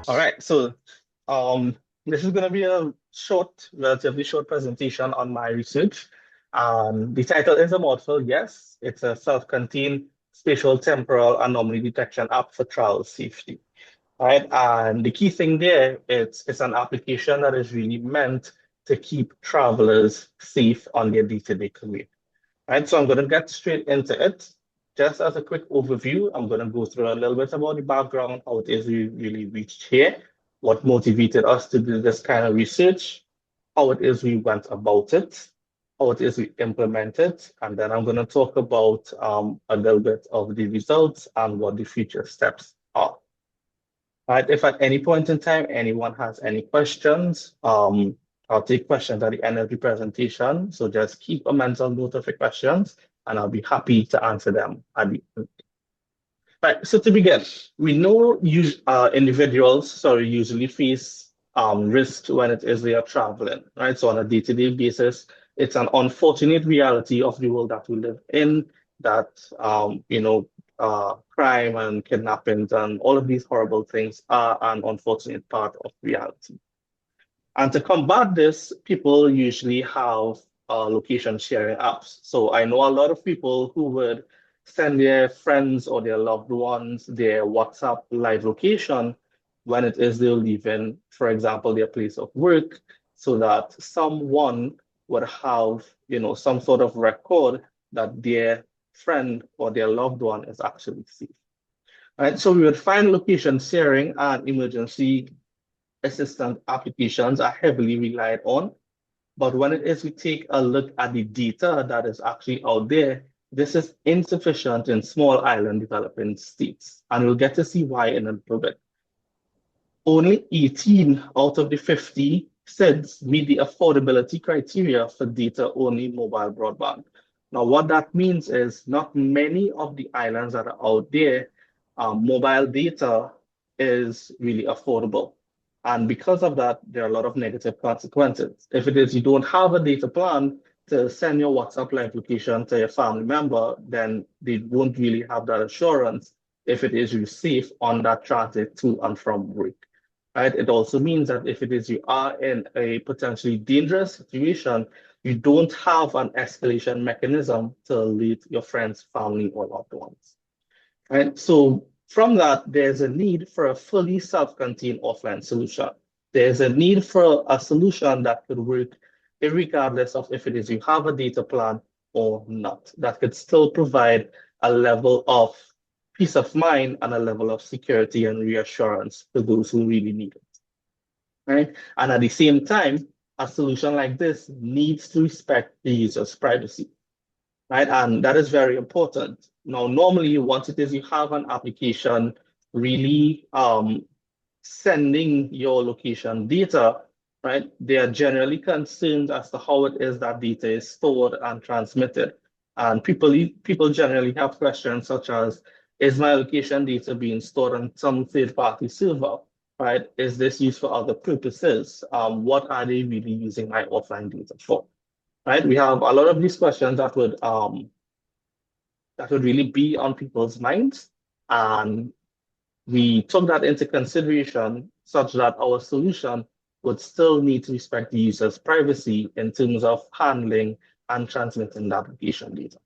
All right, so um, this is going to be a short, relatively short presentation on my research. The title is a mouthful, yes. It's a self-contained spatial temporal anomaly detection app for travel safety. All right, and the key thing there, it's an application that is really meant to keep travelers safe on their day-to-day commute. Right, so I'm going to get straight into it. Just as a quick overview, I'm going to go through a little bit about the background, how it is we really reached here, what motivated us to do this kind of research, how it is we went about it, how it is we implement it, and then I'm going to talk about a little bit of the results and what the future steps are. Right, if at any point in time anyone has any questions, I'll take questions at the end of the presentation. So just keep a mental note of your questions and I'll be happy to answer them at the end. Right, so to begin, we know individuals usually face risks when it is they are traveling, right? So on a day-to-day basis, it's an unfortunate reality of the world that we live in that crime and kidnappings and all of these horrible things are an unfortunate part of reality. And to combat this, people usually have location sharing apps. So I know a lot of people who would send their friends or their loved ones their WhatsApp live location when it is they're leaving, for example, their place of work, so that someone would have, some sort of record that their friend or their loved one is actually safe. Right? So we would find location sharing and emergency assistant applications are heavily relied on. But when it is we take a look at the data that is actually out there, this is insufficient in small island developing states. And we'll get to see why in a little bit. Only 18 out of the 50 SIDS meet the affordability criteria for data-only mobile broadband. Now, what that means is not many of the islands that are out there, mobile data is really affordable. And because of that, there are a lot of negative consequences. If it is you don't have a data plan to send your WhatsApp live location to your family member, then they won't really have that assurance if it is you safe on that transit to and from work. Right? It also means that if it is you are in a potentially dangerous situation, you don't have an escalation mechanism to alert your friends, family, or loved ones. Right? So from that, there's a need for a fully self-contained offline solution. There's a need for a solution that could work regardless of if it is you have a data plan or not, that could still provide a level of peace of mind and a level of security and reassurance to those who really need it. Right? And at the same time, a solution like this needs to respect the user's privacy. Right? And that is very important. Now, normally, once it is you have an application really sending your location data, right, they are generally concerned as to how it is that data is stored and transmitted. And people generally have questions such as, is my location data being stored on some third-party server? Right? Is this used for other purposes? What are they really using my offline data for? Right? We have a lot of these questions that would really be on people's minds. And we took that into consideration such that our solution would still need to respect the user's privacy in terms of handling and transmitting the application data.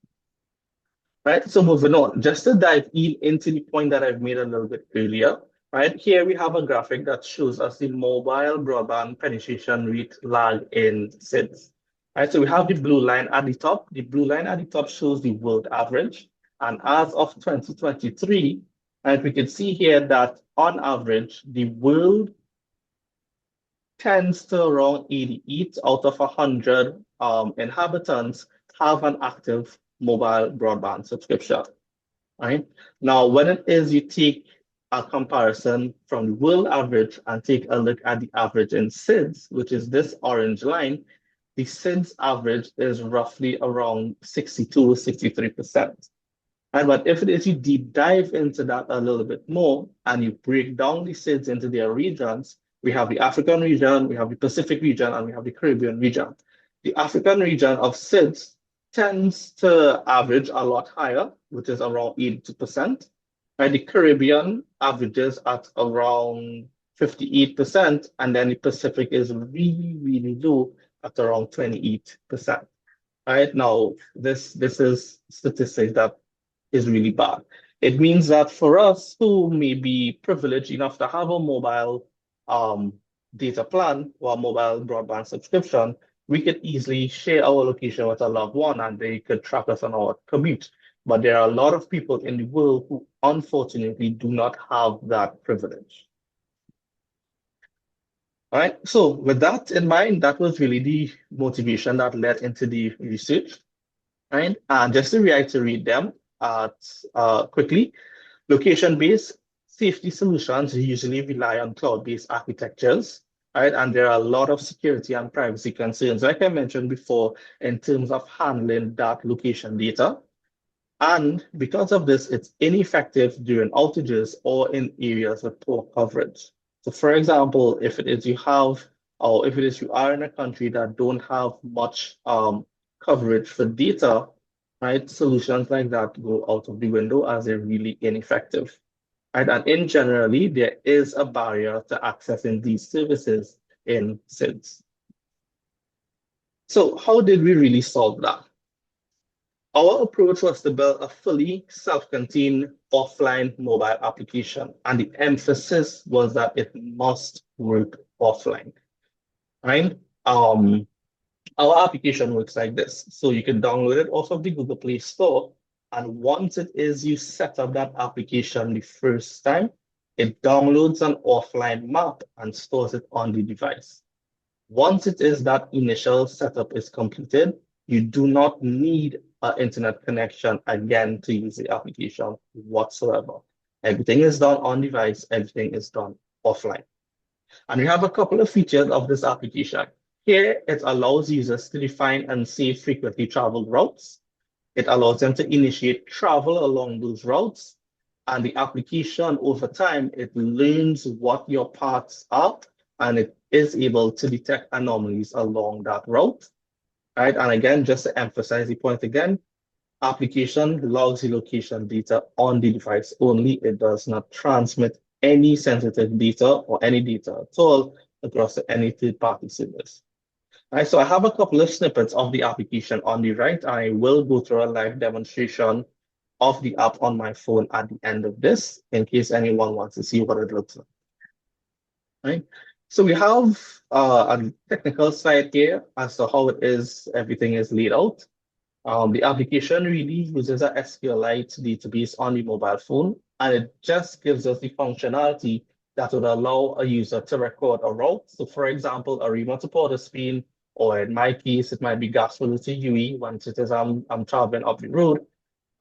Right, so moving on, just to dive into the point that I've made a little bit earlier, right, here we have a graphic that shows us the mobile broadband penetration rate lag in SIDS. Right, so we have the blue line at the top. The blue line at the top shows the world average. And as of 2023, right, we can see here that on average, the world tends to around 88 out of 100 inhabitants have an active mobile broadband subscription. Right? Now, when it is you take a comparison from the world average and take a look at the average in SIDS, which is this orange line, the SIDS average is roughly around 62 or 63%. And but if it is you deep dive into that a little bit more and you break down the SIDS into their regions, we have the African region, we have the Pacific region, and we have the Caribbean region. The African region of SIDS tends to average a lot higher, which is around 82%. And the Caribbean averages at around 58%, and then the Pacific is really, really low at around 28%. Right now, this is statistics that is really bad. It means that for us who may be privileged enough to have a mobile um, data plan or a mobile broadband subscription, we could easily share our location with a loved one and they could track us on our commute. But there are a lot of people in the world who unfortunately do not have that privilege. All right, so with that in mind, that was really the motivation that led into the research, right? And just to reiterate them quickly, location-based safety solutions usually rely on cloud-based architectures, right? And there are a lot of security and privacy concerns, like I mentioned before, in terms of handling that location data. And because of this, it's ineffective during outages or in areas with poor coverage. So for example, if it is you have, or if it is you are in a country that don't have much coverage for data, right? Solutions like that go out of the window as they're really ineffective. Right? And in generally, there is a barrier to accessing these services in SIDS. So how did we really solve that? Our approach was to build a fully self-contained offline mobile application, and the emphasis was that it must work offline, right? Our application works like this. So you can download it off of the Google Play Store, and once it is you set up that application the first time, it downloads an offline map and stores it on the device. Once it is that initial setup is completed, you do not need an internet connection again to use the application whatsoever. Everything is done on device, everything is done offline. And we have a couple of features of this application. Here, it allows users to define and save frequently traveled routes. It allows them to initiate travel along those routes. And the application over time, it learns what your paths are and it is able to detect anomalies along that route, right? And again, just to emphasize the point again, application logs the location data on the device only. It does not transmit any sensitive data or any data at all across any third-party service. Right, so I have a couple of snippets of the application on the right. I will go through a live demonstration of the app on my phone at the end of this, in case anyone wants to see what it looks like. Right? So we have a technical side here as to how it is, everything is laid out. The application really uses a SQLite database on the mobile phone, and it just gives us the functionality that would allow a user to record a route. So for example, a remote to Port of Spain, or in my case, it might be Gasfolo to UE once it is I'm traveling up the road,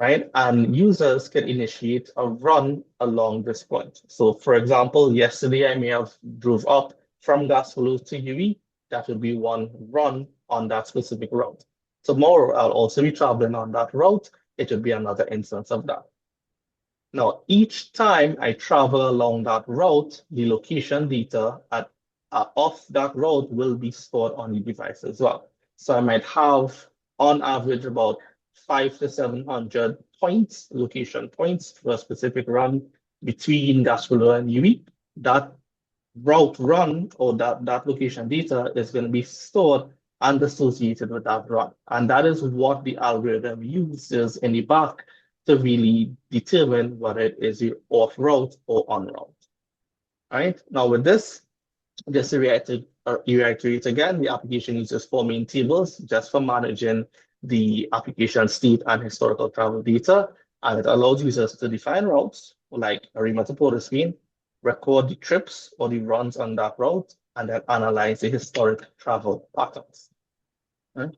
right? And users can initiate a run along this point. So for example, yesterday I may have drove up from Gasfolo to UE. That would be one run on that specific route. Tomorrow, I'll also be traveling on that route. It would be another instance of that. Now, each time I travel along that route, the location data of that route will be stored on the device as well. So I might have, on average, about 500 to 700 points, location points for a specific run between Gasfolo and UE. That route run or that location data is going to be stored and associated with that run. And that is what the algorithm uses in the back to really determine whether it is your off route or on route. All right, now with this, just to reiterate again, the application uses four main tables just for managing the application state and historical travel data. And it allows users to define routes like a remote to Port of Spain, record the trips or the runs on that route, and then analyze the historic travel patterns. Right?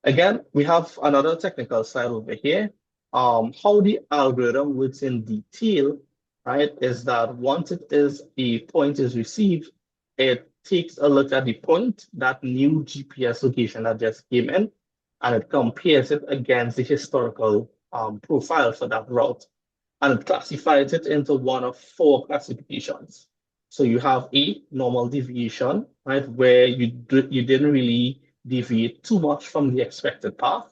Again, we have another technical side over here. How the algorithm works in detail, right, is that once it is a point is received, it takes a look at the point, that new GPS location that just came in, and it compares it against the historical profile for that route. And it classifies it into one of four classifications. So you have a normal deviation, right, where you didn't really deviate too much from the expected path.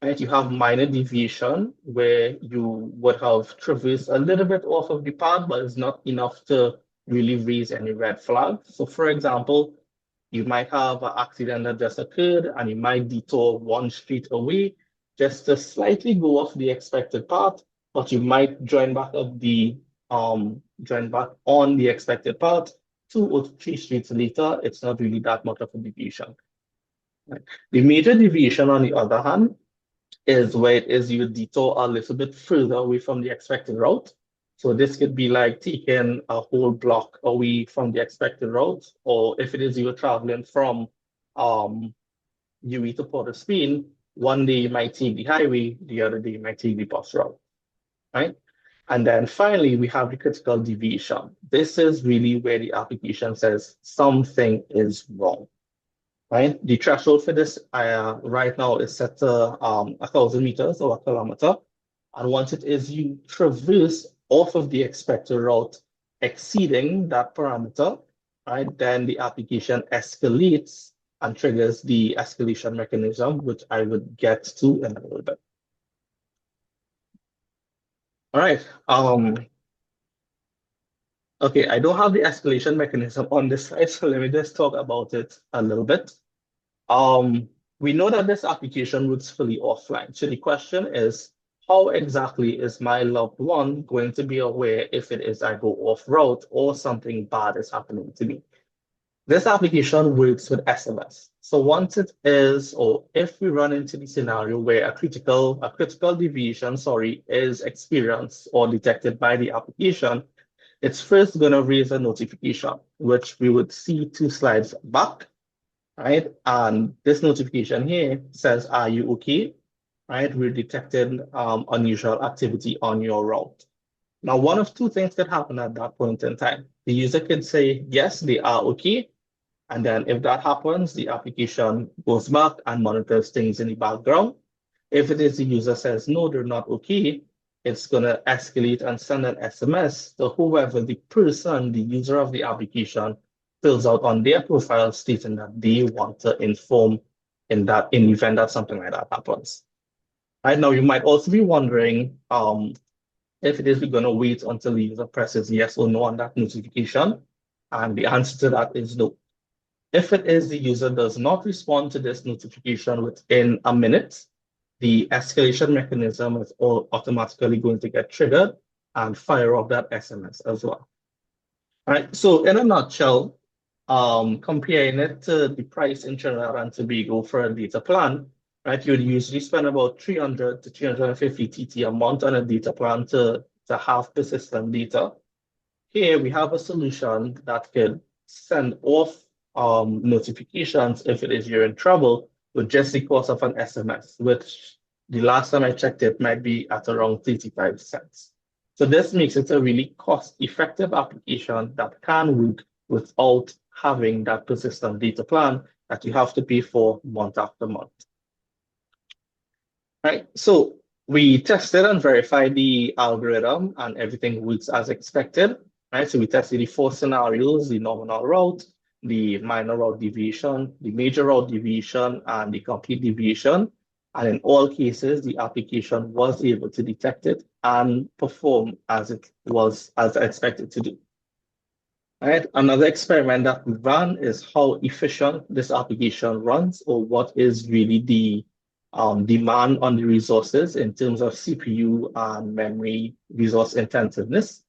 Right, you have minor deviation where you would have traversed a little bit off of the path, but it's not enough to really raise any red flags. So for example, you might have an accident that just occurred and you might detour one street away just to slightly go off the expected path, but you might join back on the expected path 2 or 3 streets later. It's not really that much of a deviation. Right? The major deviation, on the other hand, is where it is you detour a little bit further away from the expected route. So this could be like taking a whole block away from the expected route, or if it is you were traveling from um UE to Port of Spain, one day you might take the highway, the other day you might take the bus route, right? And then finally, we have the critical deviation. This is really where the application says something is wrong, right? The threshold for this right now is set to 1,000 meters or a kilometer. And once it is you traverse off of the expected route exceeding that parameter, right, then the application escalates and triggers the escalation mechanism, which I would get to in a little bit. All right. Okay, I don't have the escalation mechanism on this slide, so let me just talk about it a little bit. Um, we know that this application routes fully offline. So the question is, how exactly is my loved one going to be aware if it is I go off route or something bad is happening to me? This application works with SMS. So once it is, or if we run into the scenario where a critical deviation, sorry, is experienced or detected by the application, it's first going to raise a notification, which we would see 2 slides back, right? And this notification here says, are you okay? Right? We're detecting unusual activity on your route. Now, one of 2 things could happen at that point in time. The user could say, yes, they are okay. And then if that happens, the application goes back and monitors things in the background. If it is the user says, no, they're not okay, it's going to escalate and send an SMS to whoever the person, the user of the application, fills out on their profile stating that they want to inform in the event that something like that happens. Right now, you might also be wondering if it is we're going to wait until the user presses yes or no on that notification. And the answer to that is no. If it is the user does not respond to this notification within a minute, the escalation mechanism is all automatically going to get triggered and fire off that SMS as well. All right, so in a nutshell, comparing it to the price in Trinidad and Tobago for a data plan, right, you'd usually spend about 300 to 350 TT a month on a data plan to have persistent data. Here we have a solution that can send off notifications if it is you're in trouble with just the cost of an SMS, which the last time I checked it might be at around 35 cents. So this makes it a really cost-effective application that can work without having that persistent data plan that you have to pay for month after month. Right, so we tested and verified the algorithm and everything works as expected. Right, so we tested the 4 scenarios, the nominal route, the minor route deviation, the major route deviation, and the complete deviation. And in all cases, the application was able to detect it and perform as expected to do. Right, another experiment that we ran is how efficient this application runs, or what is really the demand on the resources in terms of CPU and memory resource intensiveness.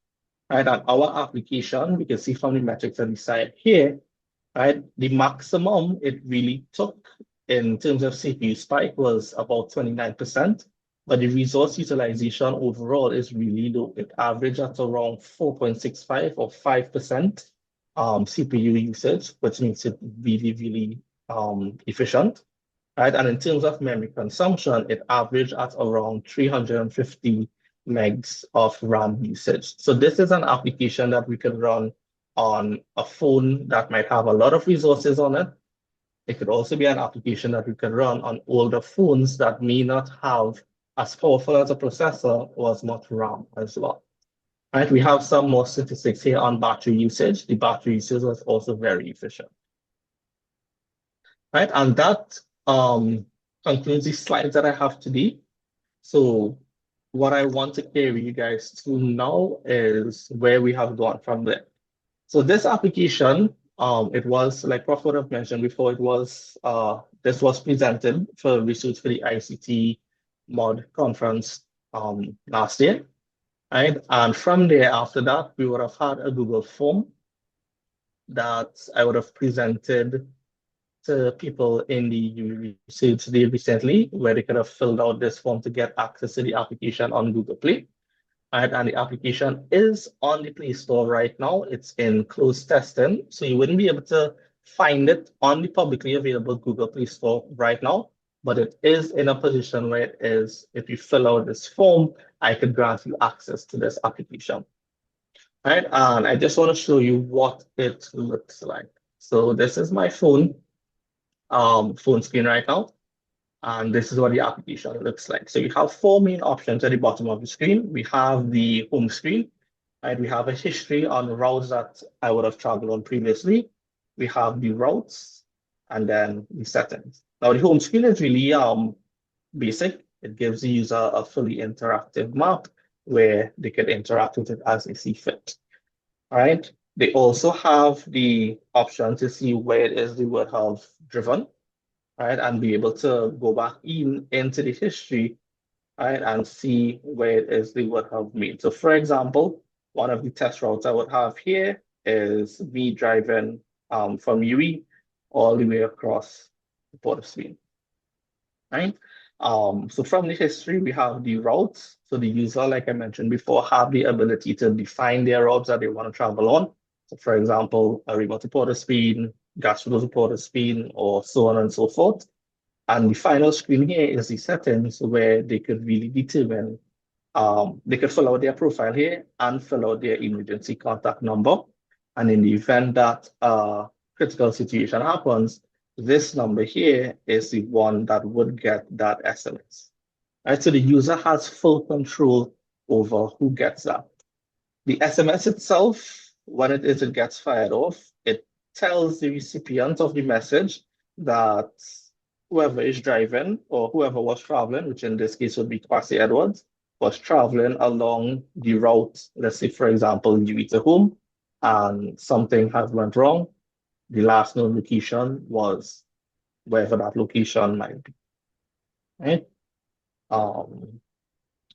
Right, and our application, we can see from the metrics on the side here, right, the maximum it really took in terms of CPU spike was about 29%, but the resource utilization overall is really low. It averaged at around 4.65 or 5% CPU usage, which makes it really, really efficient. Right, and in terms of memory consumption, it averaged at around 350 megs of RAM usage. So this is an application that we can run on a phone that might have a lot of resources on it. It could also be an application that we can run on older phones that may not have as powerful as a processor or as much RAM as well. Right, we have some more statistics here on battery usage. The battery usage was also very efficient. Right, and that concludes the slides that I have today. So what I want to carry you guys to now is where we have gone from there. So this application, it was like Prof would have mentioned before, it was this was presented for research for the ICT mod conference last year, right? And from there, after that, we would have had a Google form that I would have presented to people in the research day recently, where they could have filled out this form to get access to the application on Google Play. Right, and the application is on the Play Store right now. It's in closed testing, so you wouldn't be able to find it on the publicly available Google Play Store right now, but it is in a position where it is, if you fill out this form, I could grant you access to this application. Right, and I just want to show you what it looks like. So this is my phone screen right now. And this is what the application looks like. So you have four main options at the bottom of the screen. We have the home screen, right? We have a history on the routes that I would have traveled on previously. We have the routes and then the settings. Now the home screen is really basic. It gives the user a fully interactive map where they can interact with it as they see fit. All right. They also have the option to see where it is they would have driven, right, and be able to go back into the history, right, and see where it is they would have made. So for example, one of the test routes I would have here is me driving from UE all the way across the Port of Spain, right? So from the history, we have the routes. So the user, like I mentioned before, have the ability to define their routes that they want to travel on. So for example, a river to Port of Spain, Gastro to Port of Spain, or so on and so forth. And the final screen here is the settings where they could really determine, they could fill out their profile here and fill out their emergency contact number. And in the event that a critical situation happens, this number here is the one that would get that SMS. Right? So the user has full control over who gets that. The SMS itself, when it gets fired off, it tells the recipient of the message that whoever is driving or whoever was traveling, which in this case would be Kwasi Edwards, was traveling along the route, let's say, for example, you to home, and something has went wrong. The last known location was wherever that location might be. Right? Um,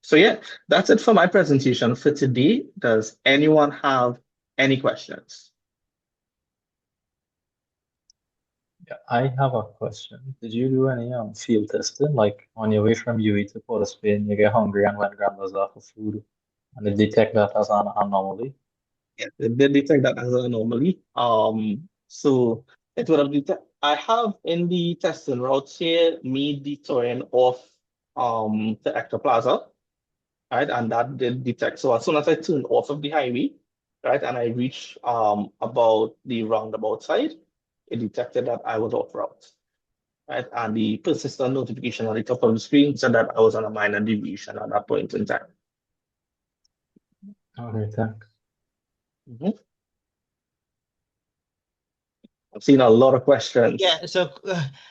so yeah, that's it for my presentation for today. Does anyone have any questions? Yeah, I have a question. Did you do any field testing? Like on your way from UE to Port of Spain, you get hungry and went grab Bazaar for food, and they detect that as an anomaly? Yes, it did detect that as an anomaly. So it would have detected. I have in the testing routes here me detouring off the Ectoplaza, right? And that did detect. So as soon as I turned off of the highway, right, and I reached about the roundabout side, it detected that I was off route, right? And the persistent notification on the top of the screen said that I was on a minor deviation at that point in time. Okay, thanks. Mhm. I've seen a lot of questions. Yeah, so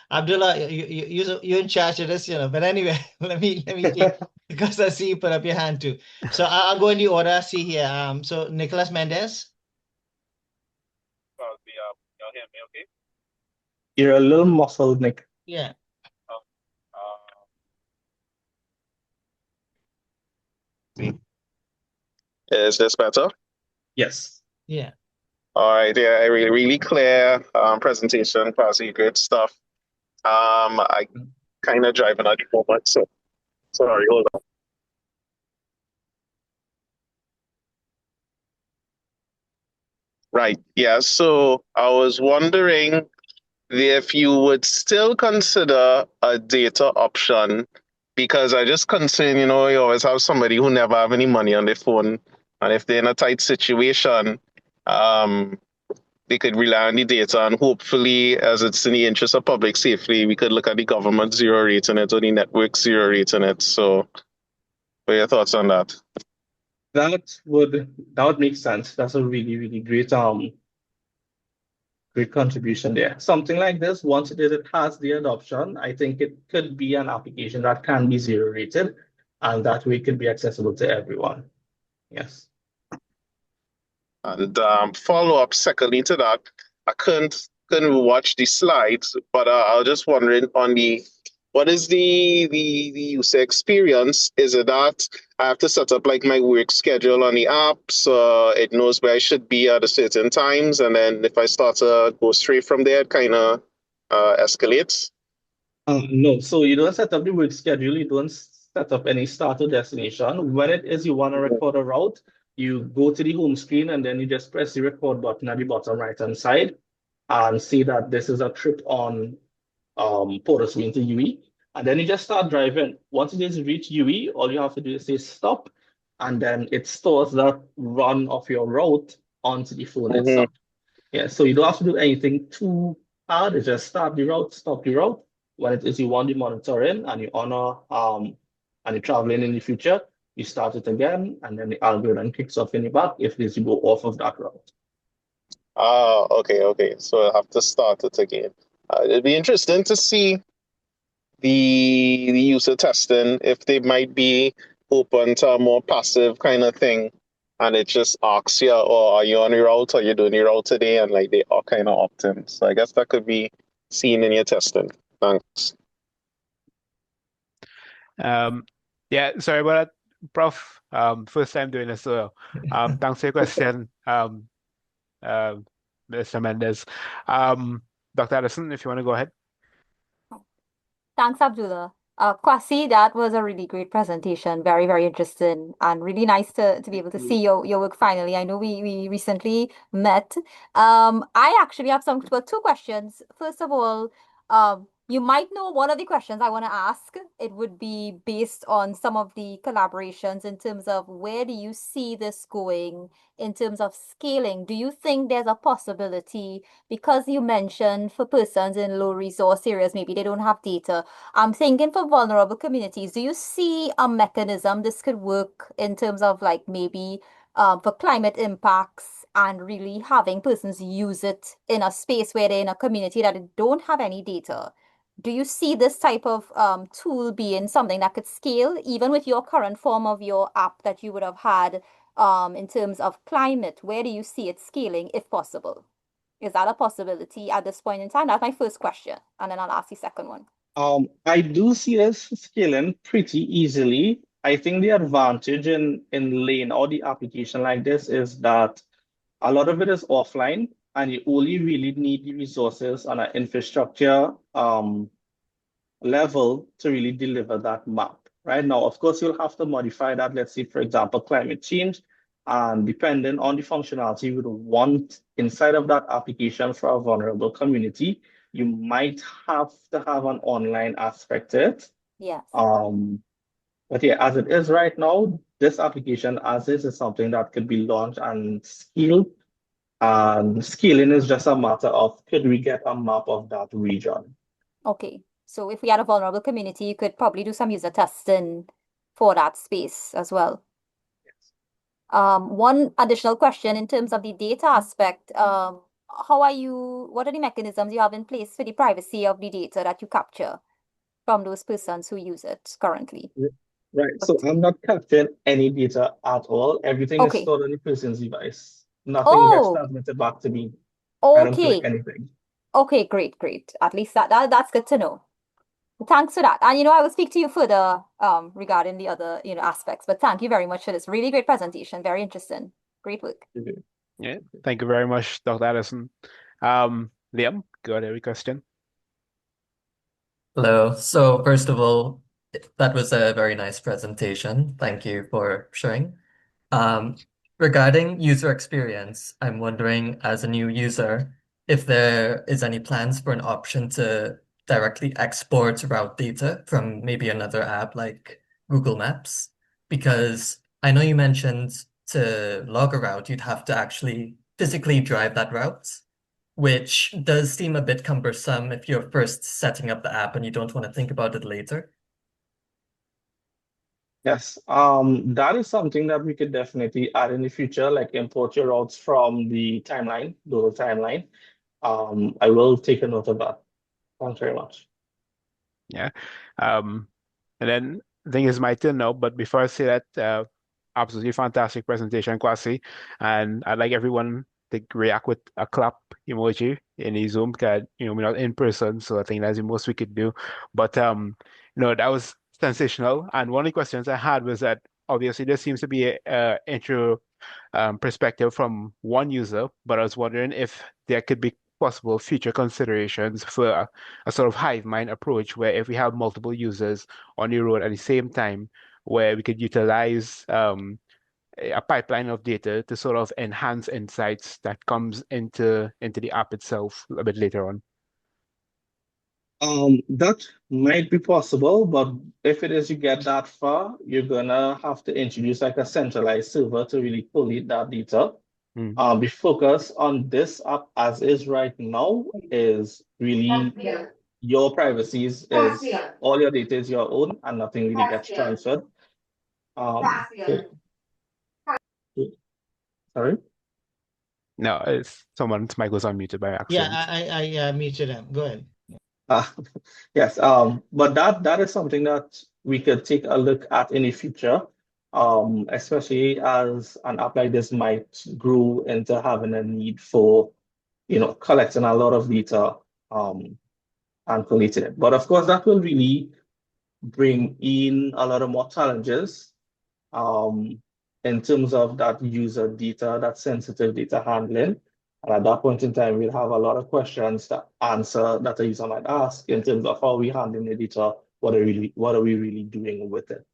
Abdullah, you're in charge of this, But anyway, let me see because I see you put up your hand too. So I'll go in the order. See here. So Nicholas Mendez. Y'all hear me okay? You're a little muffled, Nick. Yeah. Is this better? Yes. Yeah. All right, yeah, a really clear presentation, Kwasi, good stuff. I kind of driving at the moment, so sorry, hold on. Right, yeah, so I was wondering if you would still consider a data option, because I just concern, you always have somebody who never have any money on their phone, and if they're in a tight situation, they could rely on the data, and hopefully, as it's in the interest of public safety, we could look at the government zero rating it or the network zero rating it. So, what are your thoughts on that? That would make sense. That's a really great contribution there. Something like this, once it has the adoption, I think it could be an application that can be zero rated, and that way it could be accessible to everyone. Yes. And follow up secondly to that, I couldn't watch the slides, but I was just wondering on the what is the user experience? Is it that I have to set up like my work schedule on the app so it knows where I should be at a certain times, and then if I start to go straight from there, it kind of escalates? No, so you don't set up the work schedule, you don't set up any start or destination. When it is you want to record a route, you go to the home screen and then you just press the record button at the bottom right hand side and see that this is a trip on Port of Spain to UE. And then you just start driving. Once it is reach UE, all you have to do is say stop, and then it stores that run of your route onto the phone Mm-hmm. itself. Yeah, so you don't have to do anything too hard. You just start the route, stop the route. When it is you want the monitoring and you honor and you're traveling in the future, you start it again, and then the algorithm kicks off in the back if it is you go off of that route. Ah, okay, okay. So I have to start it again. It'd be interesting to see the user testing if they might be open to a more passive kind of thing, and it just asks you, "Oh, are you on your route? Are you doing your route today?" And like they are kind of opt in. So I guess that could be seen in your testing. Thanks. Yeah, sorry about that, Prof. First time doing this, so thanks for your question, Mr. Mendes. Dr. Addison, if you want to go ahead. Thanks, Abdullah. Kwasi, that was a really great presentation. Very, very interesting and really nice to be able to see your work finally. I know we recently met. I actually have two questions. First of all, you might know one of the questions I want to ask. It would be based on some of the collaborations in terms of where do you see this going in terms of scaling? Do you think there's a possibility, because you mentioned for persons in low resource areas, maybe they don't have data. I'm thinking for vulnerable communities, do you see a mechanism this could work in terms of like maybe for climate impacts and really having persons use it in a space where they're in a community that don't have any data? Do you see this type of tool being something that could scale even with your current form of your app that you would have had in terms of climate? Where do you see it scaling if possible? Is that a possibility at this point in time? That's my first question, and then I'll ask the second one. I do see this scaling pretty easily. I think the advantage in laying out the application like this is that a lot of it is offline, and you only really need the resources on an infrastructure level to really deliver that map. Right now, of course, you'll have to modify that. Let's say, for example, climate change, and depending on the functionality you would want inside of that application for a vulnerable community, you might have to have an online aspect to it. Yes. But yeah, as it is right now, this application as is something that could be launched and scaled. And scaling is just a matter of could we get a map of that region? Okay. So if we had a vulnerable community, you could probably do some user testing for that space as well. One additional question in terms of the data aspect, what are the mechanisms you have in place for the privacy of the data that you capture from those persons who use it currently? Right. So I'm not capturing any data at all. Everything is Okay. stored on the person's device. Nothing gets Oh, transmitted back to me. I don't collect okay. anything. Okay, great. At least that's good to know. Thanks for that. And I will speak to you further regarding the other aspects. But thank you very much for this really great presentation. Very interesting. Great work. Yeah, thank you very much, Dr. Addison. Liam, go ahead with your question. Hello. So first of all, that was a very nice presentation. Thank you for sharing. Regarding user experience, I'm wondering, as a new user, if there is any plans for an option to directly export route data from maybe another app like Google Maps, because I know you mentioned to log a route, you'd have to actually physically drive that route, which does seem a bit cumbersome if you're first setting up the app and you don't want to think about it later. Yes, that is something that we could definitely add in the future, like import your routes from the timeline, Google timeline. I will take a note of that. Thanks very much. Yeah. And then I think it's my turn now, but before I say that, absolutely fantastic presentation, Kwasi. And I'd like everyone to react with a clap emoji in the Zoom because we're not in person, so I think that's the most we could do. But that was sensational. And one of the questions I had was that obviously there seems to be a intro perspective from one user, but I was wondering if there could be possible future considerations for a sort of hive mind approach where if we have multiple users on the road at the same time, where we could utilize a pipeline of data to sort of enhance insights that comes into the app itself a bit later on. That might be possible, but if it is you get that far, you're gonna have to introduce like a centralized server to really collate that data. Mm. The focus on this app as is right now is really your privacy is all your data is your own and nothing really gets transferred. So- sorry. No, it's someone's mic was unmuted by Yeah, accident. I muted them. Go ahead. Uh, yes, but that is something that we could take a look at in the future, especially as an app like this might grow into having a need for, collecting a lot of data, and collating it. But of course, that will really bring in a lot of more challenges, um, in terms of that user data, that sensitive data handling. And at that point in time, we'll have a lot of questions to answer that a user might ask in terms of how we handling the data, what are we really doing with it?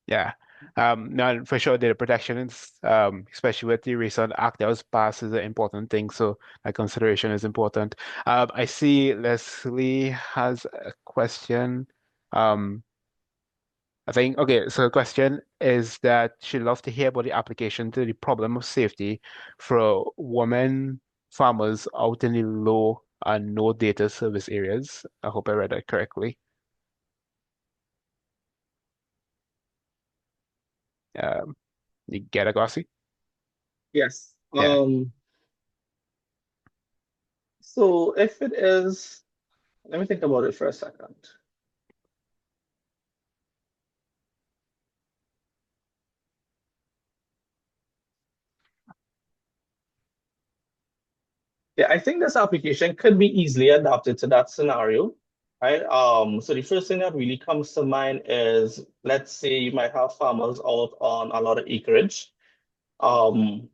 Yeah. No, for sure, data protection is, especially with the recent act that was passed, is an important thing. So that consideration is important. I see Leslie has a question. Um, I think, okay, so the question is that she'd love to hear about the application to the problem of safety for women farmers out in the low and no data service areas. I hope I read that correctly. Um, you get it, Gossi? Yes. Yeah. So if it is, let me think about it for a second. Yeah, I think this application could be easily adapted to that scenario, right? So the first thing that really comes to mind is, let's say you might have farmers out on a lot of acreage. Um,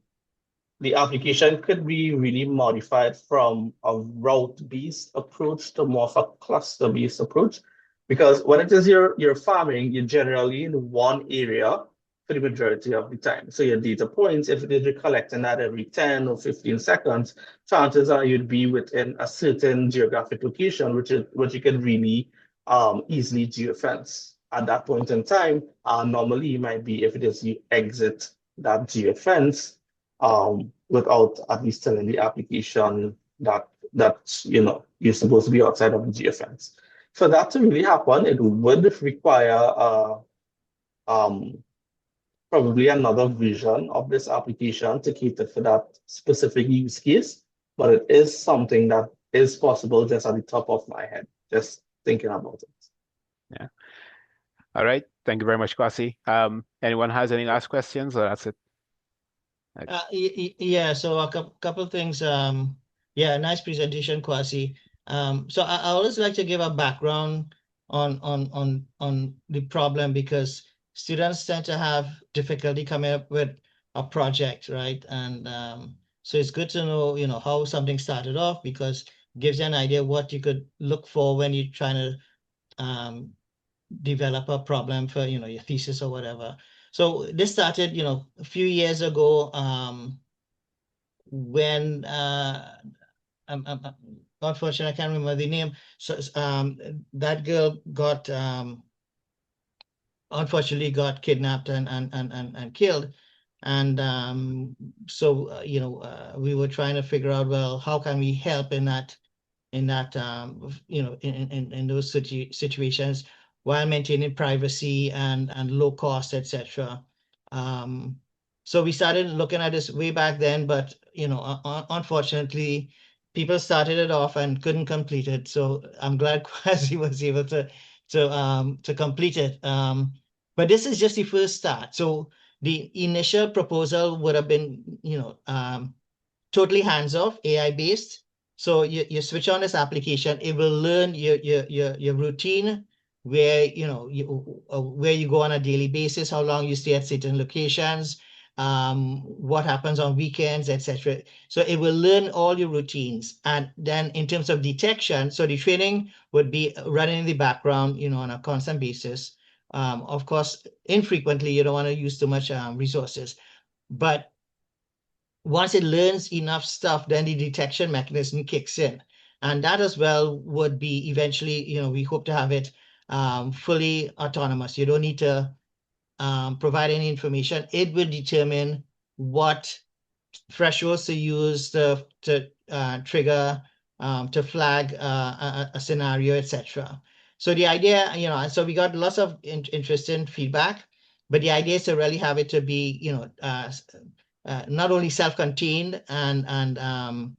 the application could be really modified from a route-based approach to more of a cluster-based approach. Because when it is you're farming, you're generally in one area for the majority of the time. So your data points, if it is you're collecting that every 10 or 15 seconds, chances are you'd be within a certain geographic location, which you can really easily geofence. At that point in time, normally it might be if it is you exit that geofence, without at least telling the application that you're supposed to be outside of the geofence. For that to really happen, it would require um, probably another version of this application to cater for that specific use case, but it is something that is possible just at the top of my head, just thinking about it. Yeah. All right. Thank you very much, Kwasi. Anyone has any last questions, or that's it? Yeah, so a couple things. Yeah, nice presentation, Kwasi. So I always like to give a background on the problem because students tend to have difficulty coming up with a project, right? And so it's good to know, how something started off because it gives you an idea what you could look for when you're trying to develop a problem for, your thesis or whatever. So this started, a few years ago. When unfortunately I can't remember the name. So that girl got unfortunately got kidnapped and killed. And so we were trying to figure out, well, how can we help in that in those situations while maintaining privacy and low cost, etc. So we started looking at this way back then, but unfortunately, people started it off and couldn't complete it. So I'm glad Kwasi was able to complete it. But this is just the first start. So the initial proposal would have been, totally hands-off, AI-based. So you switch on this application, it will learn your routine, where where you go on a daily basis, how long you stay at certain locations, what happens on weekends, etc. So it will learn all your routines. And then in terms of detection, so the training would be running in the background, on a constant basis. Of course, infrequently, you don't want to use too much resources. But once it learns enough stuff, then the detection mechanism kicks in. And that as well would be eventually, we hope to have it fully autonomous. You don't need to provide any information. It will determine what thresholds to use to trigger, to flag a scenario, etc. So the idea, so we got lots of interesting feedback, but the idea is to really have it to be, not only self-contained and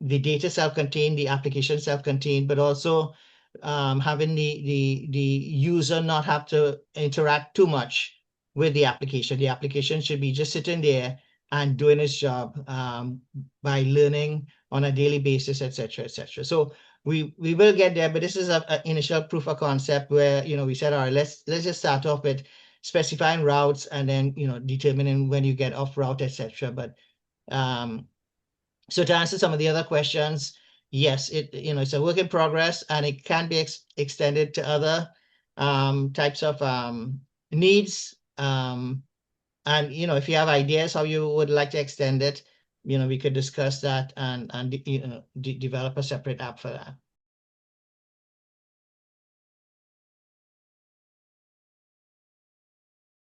the data self-contained, the application self-contained, but also having the user not have to interact too much with the application. The application should be just sitting there and doing its job by learning on a daily basis, etc., etc. So we will get there, but this is an initial proof of concept where we said, all right, let's just start off with specifying routes and then determining when you get off route, etc. But so to answer some of the other questions, yes, it's a work in progress, and it can be extended to other types of needs. And if you have ideas how you would like to extend it, we could discuss that and develop a separate app for that.